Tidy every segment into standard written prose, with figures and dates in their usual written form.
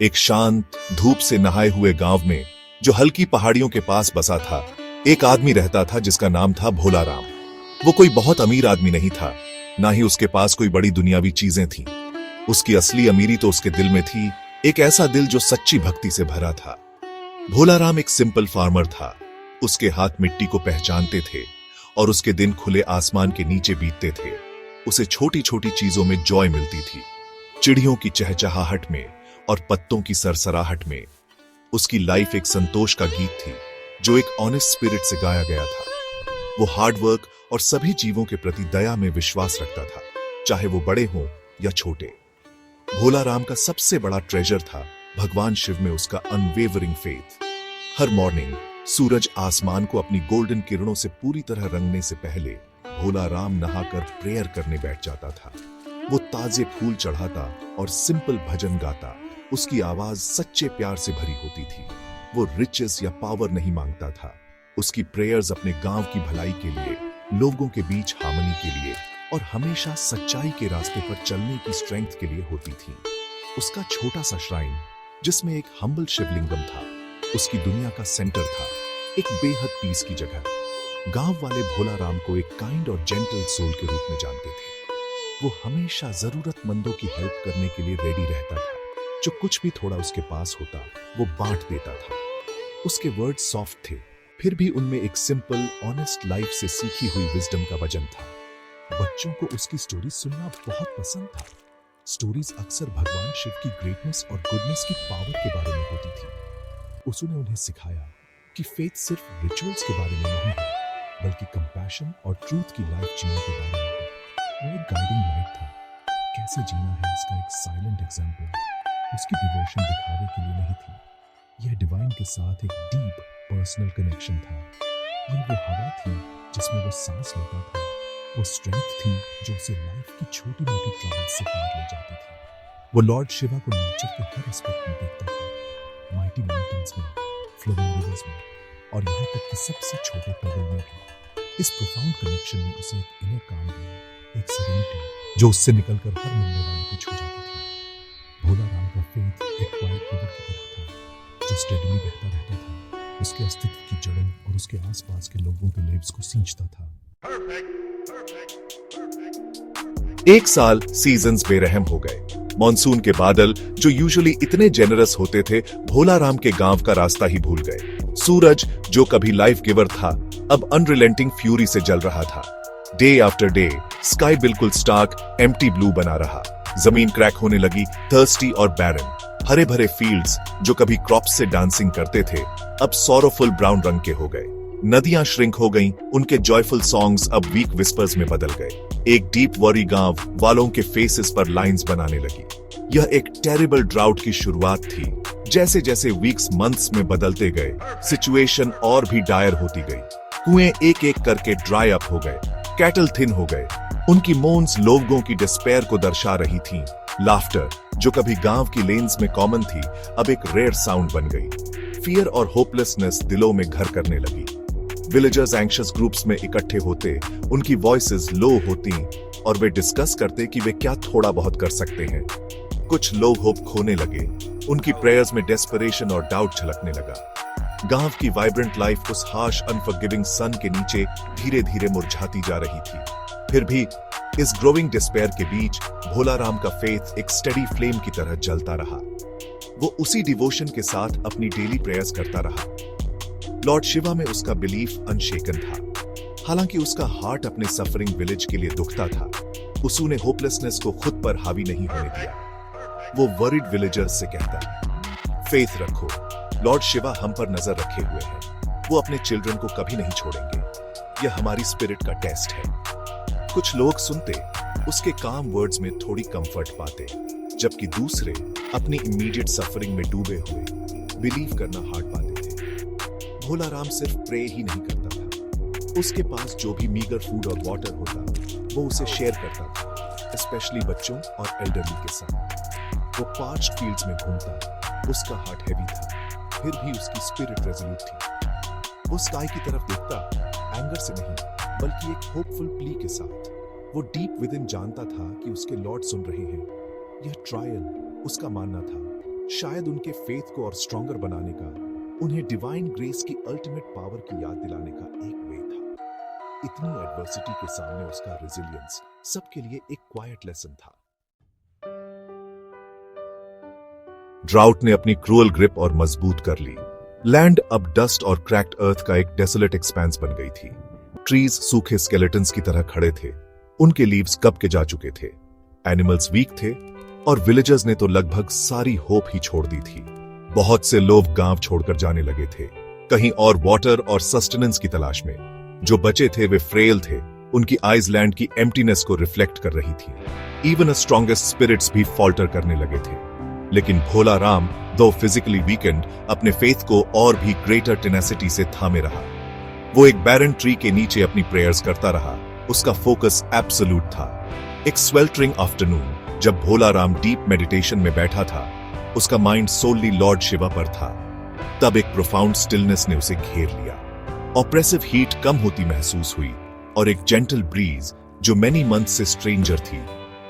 एक शांत धूप से नहाए हुए गांव में जो हल्की पहाड़ियों के पास बसा था, एक आदमी रहता था जिसका नाम था भोला राम। वो कोई बहुत अमीर आदमी नहीं था, ना ही उसके पास कोई बड़ी दुनियावी चीजें थीं। उसकी असली अमीरी तो उसके दिल में थी, एक ऐसा दिल जो सच्ची भक्ति से भरा था। भोला राम एक सिंपल फार्मर था। उसके हाथ मिट्टी को पहचानते थे और उसके दिन खुले आसमान के नीचे बीतते थे। उसे छोटी छोटी चीजों में जॉय मिलती थी, चिड़ियों की चहचहाहट में और पत्तों की सरसराहट में। उसकी लाइफ एक संतोष का गीत थी जो एक ऑनेस्ट स्पिरिट से गाया गया था। वो हार्ड वर्क और सभी जीवों के प्रति दया में विश्वास रखता था, चाहे वो बड़े हों या छोटे। भोला राम का सबसे बड़ा ट्रेजर था भगवान शिव में उसका अनवेवरिंग फेथ। हर मॉर्निंग सूरज आसमान को अपनी गोल्डन किरणों से पूरी तरह रंगने से पहले भोला राम नहाकर प्रेयर करने बैठ जाता था। वो ताजे फूल चढ़ाता और सिंपल भजन गाता। उसकी आवाज सच्चे प्यार से भरी होती थी। वो रिचेस या पावर नहीं मांगता था। उसकी प्रेयर्स अपने गांव की भलाई के लिए, लोगों के बीच हार्मनी के लिए और हमेशा सच्चाई के रास्ते पर चलने की स्ट्रेंथ के लिए होती थी। उसका छोटा सा श्राइन जिसमें एक हम्बल शिवलिंगम था, उसकी दुनिया का सेंटर था, एक बेहद पीस की जगह। गांव वाले भोला राम को एक काइंड और जेंटल सोल के रूप में जानते थे। वो हमेशा जरूरतमंदों की हेल्प करने के लिए रेडी रहता था। जो कुछ भी थोड़ा उसके पास होता वो बांट देता था। उसके वर्ड सॉफ्ट थे, फिर भी उनमें एक सिंपल ऑनेस्ट लाइफ से सीखी हुई विजडम का वजन था। बच्चों को उसकी स्टोरीज सुनना बहुत पसंद था। स्टोरीज अक्सर भगवान शिव की ग्रेटनेस और गुडनेस की पावर के बारे में होती थी। उसने उन्हें सिखाया कि फेथ सिर्फ रिचुअल्स के बारे में नहीं है, बल्कि कंपैशन और ट्रूथ की लाइफ जीने के बारे में है। वो एक गाइडिंग लाइट था। कैसे जीना है इसका एक साइलेंट एग्जाम्पल। उसकी डिवोशन दिखावे के लिए नहीं थी, यह डिवाइन के साथ एक डीप पर्सनल कनेक्शन था। यह वो हवा थी जिसमें वो सांस लेता था, वो स्ट्रेंथ थी जो उसे लाइफ की छोटी मोटी ट्रबल से पार ले जाती थी। वो लॉर्ड शिवा को नेचर के हर एस्पेक्ट में देखता था, माइटी माउंटेन्स में, फ्लोइंग रिवर्स में और यहाँ तक कि सबसे छोटे पेबल में भी। इस प्रोफाउंड कनेक्शन ने उसे एक इनर काम दिया, एक सेरेनिटी जो उससे निकलकर हर मिलने वाले को छू जाती थी। भोला राम का फेथ एक क्वाइट रिवर की तरह था जो स्टेडली बहता रहता था, उसके अस्तित्व की जड़ों और उसके आसपास के लोगों के लिव्स को सींचता था। एक साल सीजन्स बेरहम हो गए। मॉनसून के बादल जो यूजुअली इतने जेनरस होते थे, भोला राम के गांव का रास्ता ही भूल गए। सूरज जो कभी लाइफ गिवर था, अब अनरिलेंटिंग फ्यूरी से जल रहा था। डे आफ्टर डे स्काई बिल्कुल स्टार्क एम्प्टी ब्लू बना रहा। जमीन क्रैक होने लगी, थर्स्टी और बैरन। हरे भरे फील्ड्स जो कभी क्रॉप्स से डांसिंग करते थे, अब सॉरोफुल ब्राउन रंग के हो गए। नदियां श्रिंक हो गईं, उनके जॉयफुल सॉन्ग्स अब वीक विस्पर्स में बदल गए। एक डीप वरी गांव वालों के फेसेस पर लाइंस बनाने लगी। यह एक टेरिबल ड्राउट की शुरुआत थी। जैसे जैसे वीक्स मंथ्स में बदलते गए, सिचुएशन और भी डायर होती गई। कुएं एक एक करके ड्राई अप हो गए, कैटल थिन हो गए। उनकी मोन्स लोगों की डिस्पेयर को दर्शा रही थीं। लाफ्टर जो कभी गांव की लेन्स में कॉमन थी, अब एक रेयर साउंड बन गई। फियर और होपलेसनेस दिलों में घर करने लगी। विलेजर्स एंग्शियस ग्रुप्स में इकट्ठे होते, उनकी वॉइसेस लो होती और वे डिस्कस करते कि वे क्या थोड़ा बहुत कर सकते हैं। कुछ लोग होप खोने लगे, उनकी प्रेयर्स में डेस्परेशन और डाउट झलकने लगा। गांव की वाइब्रेंट लाइफ उस हार्श अनफॉरगिविंग सन के नीचे धीरे धीरे मुरझाती जा रही थी। फिर भी इस ग्रोइंग डिस्पेयर के बीच भोला राम का फेथ एक स्टडी फ्लेम की तरह जलता रहा। वो उसी डिवोशन के साथ अपनी डेली प्रेयर्स करता रहा। लॉर्ड शिवा में उसका बिलीफ अनशेकन था। हालांकि उसका हार्ट अपने सफरिंग विलेज के लिए दुखता था। उसने होपलेसनेस को खुद पर हावी नहीं होने दिया। वो वरिड विलेजर्स से कहता, फेथ रखो, लॉर्ड शिवा हम पर नजर रखे हुए हैं। वो अपने चिल्ड्रन को कभी नहीं छोड़ेंगे। यह हमारी स्पिरिट का टेस्ट है। कुछ लोग सुनते, उसके काम वर्ड्स में थोड़ी कंफर्ट पाते, जबकि दूसरे अपनी इमीडिएट सफरिंग में डूबे हुए बिलीव करना हार्ड पाते थे। भोला राम सिर्फ प्रे ही नहीं करता था, उसके पास जो भी मीगर फूड और वाटर होता वो उसे शेयर करता था, स्पेशली बच्चों और एल्डरली के साथ। वो पार्च्ड फील्ड्स में घूमता, उसका हार्ट हैवी था, फिर भी उसकी स्पिरिट रेजोल्यूट थी। वो स्काई की तरफ देखता, एंगर से नहीं बल्कि एक होपफुल प्ली के साथ। वो डीप विद इन जानता था कि उसके लॉर्ड सुन रहे हैं। यह ट्रायल उसका मानना था, शायद उनके फेथ को और स्ट्रॉन्गर बनाने का, उन्हें डिवाइन ग्रेस की अल्टीमेट पावर की याद दिलाने का एक वे था। इतनी एडवर्सिटी के सामने उसका रेजिलियंस सबके लिए एक क्वाइट लेसन था। ड्राउट ने अपनी क्रूअल ग्रिप और मजबूत कर ली। लैंड अब डस्ट और क्रैक्ड अर्थ का एक डेसोलेट एक्सपेंस बन गई थी। ट्रीज सूखे स्केलेटन्स की तरह खड़े थे, उनके लीव्स कब के जा चुके थे। एनिमल्स वीक थे और विलेजर्स ने तो लगभग सारी होप ही छोड़ दी थी। बहुत से लोग गांव छोड़कर जाने लगे थे, कहीं और वाटर और सस्टेनेंस की तलाश में। जो बचे थे वे फ्रेल थे, उनकी आइज लैंड की एम्प्टीनेस को रिफ्लेक्ट कर रही थी। इवन स्ट्रॉन्गेस्ट स्पिरिट्स भी फॉल्टर करने लगे थे। लेकिन भोला राम, दो फिजिकली वीकेंड, अपने फेथ को और भी ग्रेटर टेनेसिटी से थामे रहा। वो एक बैरन ट्री के नीचे अपनी प्रेयर्स करता रहा। उसका फोकस एब्सोल्यूट था। एक स्वेल्टरिंग आफ्टरनून जब भोला राम डीप मेडिटेशन में बैठा था, उसका माइंड सोलली लॉर्ड शिवा पर था। तब एक प्रोफाउंड स्टिलनेस ने उसे घेर लिया। ऑप्रेसिव हीट कम होती महसूस हुई और एक जेंटल ब्रीज जो मेनी मंथ से स्ट्रेंजर थी,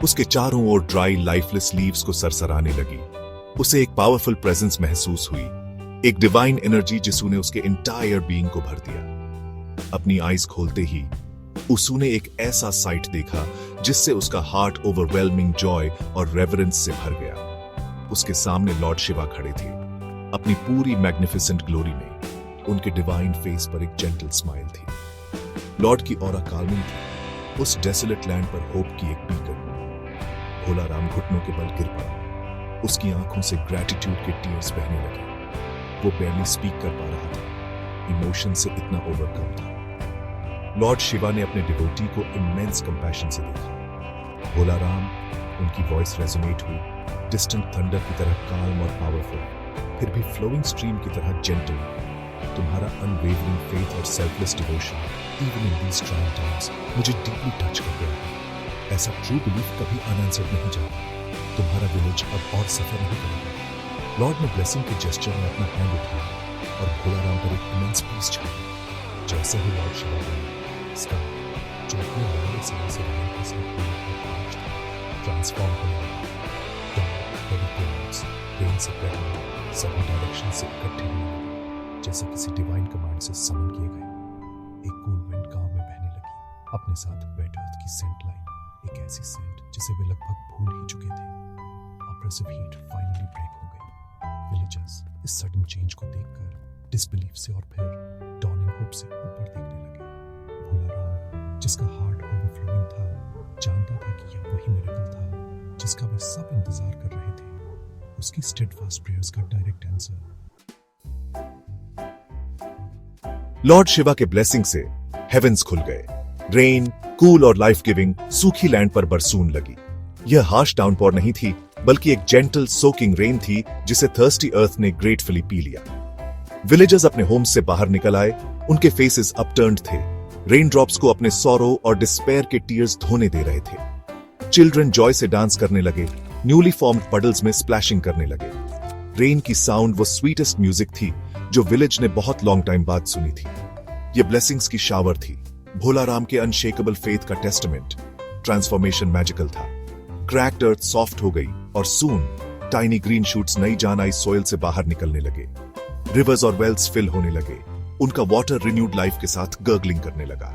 उसके चारों ओर ड्राई लाइफलेस लीव्स को सरसराने लगी। उसे एक पावरफुल प्रेजेंस महसूस हुई, एक डिवाइन एनर्जी जिसने उसके इंटायर बीइंग को भर दिया। अपनी आईज खोलते ही उसने एक ऐसा साइट देखा जिससे उसका हार्ट ओवरवेलमिंग जॉय और रेवरेंस से भर गया। उसके सामने लॉर्ड शिवा खड़े थे, अपनी पूरी मैग्निफिसेंट ग्लोरी में। उनके डिवाइन फेस पर एक जेंटल स्माइल थी। लॉर्ड की ऑरा काल्मिंग थी। उस डेसोलेट लैंड पर होप की एक बीकन। भोला राम घुटनों के बल गिर पड़ा। उसकी आंखों से ग्रैटिट्यूड के टीयर्स बहने लगे। वो बैरली स्पीक कर पा रहा था, इमोशन से इतना ओवरकम था। लॉर्ड शिवा ने अपने डिवोटी को इमेंस कंपैशन से देखा। भोला राम, उनकी वॉइस रेजोनेट हुई, डिस्टेंट थंडर की तरह काल्म और पावरफुल, फिर भी फ्लोइंग स्ट्रीम की तरह जेंटल। तुम्हारा अनवेवरिंग फेथ और selfless devotion even in these trying times मुझे डीपली टच कर गया। ऐसा ट्रू बिलीफ कभी अनआंसर्ड नहीं जाता। तुम्हारा विलेज अब और सफर नहीं करेगा। लॉर्ड ने ब्लेसिंग के जेस्चर में अपना हैंड उठाया और भोला राम पर एक इमेंस पीस छाया। जैसे ही लॉर्ड शिवा बोले, इसका जो अपने वाले समय से ट्रांसफॉर्म होने लगा। रेन से पहले सभी डायरेक्शन से इकट्ठे होने लगे, जैसे किसी डिवाइन कमांड से समन किए गए। एक कूल विंड गांव में बहने लगी, अपने साथ वेट अर्थ की सेंट लाई, एक ऐसी सेंट जिसे वे लगभग भूल ही चुके थे। ऑप्रेसिव हीट फाइनली ब्रेक हो गई। विलेजर्स इस सडन चेंज को देखकर डिसबिलीफ से और फिर डॉनिंग होप से ऊपर देखने लगे। भोला राम, जिसका हार्ट ओवरफ्लोइंग था, जानता था कि यह वही मिरेकल था जिसका वे सब इंतजार कर रहे थे। उसकी स्टेडफास्ट प्रेयर्स का डायरेक्ट आंसर। लॉर्ड शिवा के ब्लेसिंग से हेवेंस खुल गए। रेन, कूल और लाइफ गिविंग, सूखी लैंड पर बरसून लगी। यह हार्श डाउनपोर नहीं थी, बल्कि एक जेंटल सोकिंग रेन थी जिसे थर्स्टी अर्थ ने ग्रेटफुली पी लिया। विलेजर्स अपने होम से बाहर निकल आए, उनके फेसेस अपटर्न्ड थे। रेन ड्रॉप्स को अपने सॉरो और डिस्पेयर के टीयर्स धोने दे रहे थे। चिल्ड्रन जॉय से डांस करने लगे, न्यूली फॉर्म्ड पडल्स में स्प्लैशिंग करने लगे। रेन की साउंड वो स्वीटेस्ट म्यूजिक थी जो विलेज ने बहुत लॉन्ग टाइम बाद सुनी थी। ये ब्लेसिंग्स की शावर थी, भोला राम के अनशेकेबल फेथ का टेस्टमेंट। ट्रांसफॉर्मेशन मैजिकल था। क्रैक्ड अर्थ सॉफ्ट हो गई और सून टाइनी ग्रीन शूट्स नई जान आई सॉइल से बाहर निकलने लगे। रिवर्स और वेल्स फिल होने लगे, उनका वाटर रिन्यूड लाइफ के साथ गर्गलिंग करने लगा।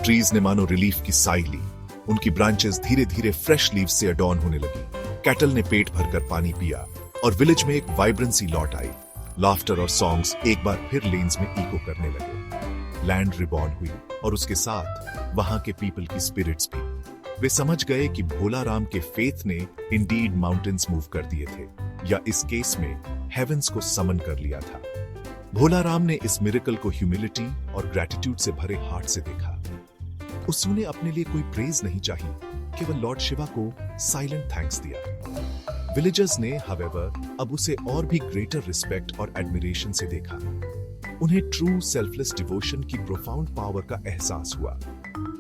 ट्रीज ने मानो रिलीफ की साई ली, उनकी ब्रांचेस धीरे धीरे फ्रेश लीव्स से अडॉर्न होने लगी। कैटल ने पेट भरकर पानी पिया और विलेज में एक वाइब्रेंसी लौट आई। लाफ्टर और सॉन्ग्स एक बार फिर लेन्स में इको करने लगे। लैंड रिबॉर्न हुई और उसके साथ वहां के पीपल की स्पिरिट्स भी। वे समझ गए कि भोला राम के फेथ ने इंडीड माउंटेन्स मूव कर दिए थे, या इस केस में हेवेंस को समन कर लिया था। भोला राम ने इस मिरेकल को ह्यूमिलिटी और ग्रैटिट्यूड से भरे हार्ट से देखा। उसने अपने लिए कोई प्रेज नहीं चाहिए, केवल लॉर्ड शिवा को साइलेंट थैंक्स दिया। विलेजर्स ने हावेवर अब उसे और भी ग्रेटर रिस्पेक्ट और एडमिरेशन से देखा। उन्हें ट्रू सेल्फलेस डिवोशन की प्रोफाउंड पावर का एहसास हुआ।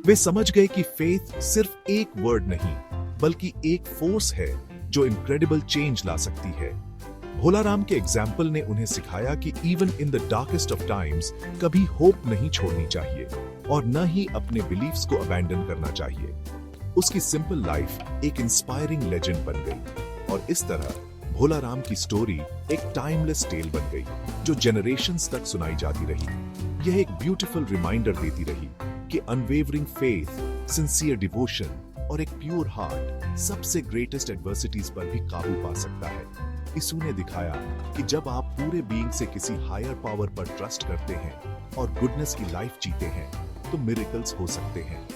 वे समझ गए कि फेथ सिर्फ एक वर्ड नहीं, बल्कि एक फोर्स है जो इनक्रेडिबल चेंज ला सकती है। भोला राम के एग्जाम्पल ने उन्हें सिखाया कि even in the darkest of times कभी होप नहीं छोड़नी चाहिए और न ही अपने बिलीफ्स को अबैंडन करना चाहिए। उसकी सिंपल लाइफ एक इंस्पायरिंग लेजेंड बन गई और इस तरह भोला राम की स्टोरी एक टाइमलेस टेल बन गई जो जनरेशंस तक सुनाई जाती रही। यह एक ब्यूटीफुल रिमाइंडर देती रही कि अनवेवरिंग फेथ, सिंसियर डिवोशन और एक प्योर हार्ट सबसे ग्रेटेस्ट एडवर्सिटीज पर भी काबू पा सकता है। इसू ने दिखाया कि जब आप पूरे बीइंग से किसी हायर पावर पर ट्रस्ट करते हैं और गुडनेस की लाइफ जीते हैं तो मिरेकल्स हो सकते हैं।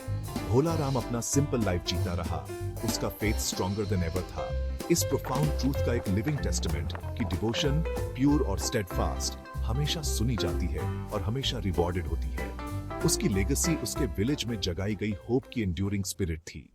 भोला राम अपना सिंपल लाइफ जीता रहा, उसका फेथ स्ट्रॉन्गर देन एवर था। इस प्रोफाउंड ट्रूथ का एक लिविंग टेस्टामेंट कि डिवोशन प्योर और स्टेडफास्ट हमेशा सुनी जाती है और हमेशा रिवॉर्डेड होती है। उसकी लेगेसी उसके विलेज में जगाई गई होप की एंड्यूरिंग स्पिरिट थी।